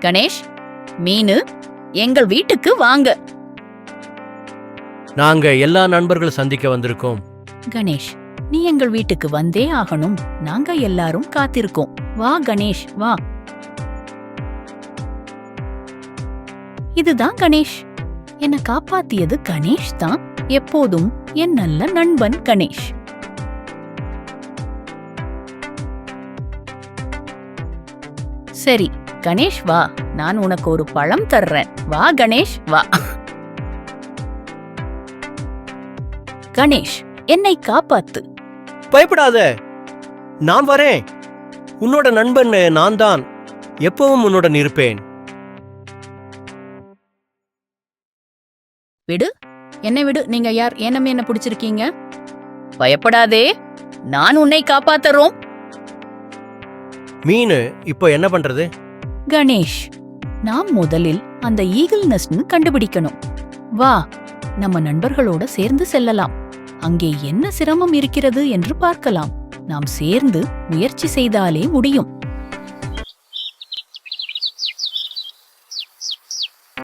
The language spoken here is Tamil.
கணேஷ், மீனு, எங்கள் வீட்டுக்கு வாங்க. நாங்க எல்லா நண்பர்கள் சந்திக்க வந்திருக்கோம். கணேஷ், நீ எங்கள் வீட்டுக்கு வந்தே ஆகணும். நாங்க எல்லாரும் காத்திருக்கோம். வா கணேஷ், வா. இதுதான் கணேஷ். என்னை காப்பாத்தியது கணேஷ் தான். எப்போதும் என் நல்ல நண்பன் கணேஷ். சரி கணேஷ், வா. நான் உனக்கு ஒரு பழம் தர்றேன். வா கணேஷ், வா. கணேஷ், என்னை காப்பாத்து. பயப்படாத, நான் வரேன். உன்னோட நண்பன் நான் தான். எப்பவும் உன்னுடன் இருப்பேன். விடு, என்னை விடு. நீங்க யார்? ஏனமே என்ன பிடிச்சிருக்கீங்க? பயப்படாதே, நான் உன்னை காப்பாத்தறோம். மீனு, இப்போ என்ன பண்றது? கணேஷ், நாம் முதலில் அந்த ஈகிள் நெஸ்ட்னு கண்டுபிடிக்கணும். வா, நம்ம நண்பர்களோட சேர்ந்து செல்லலாம். அங்கே என்ன சிரமம் இருக்கிறது என்று பார்க்கலாம். நாம் சேர்ந்து முயற்சி செய்தாலே முடியும்.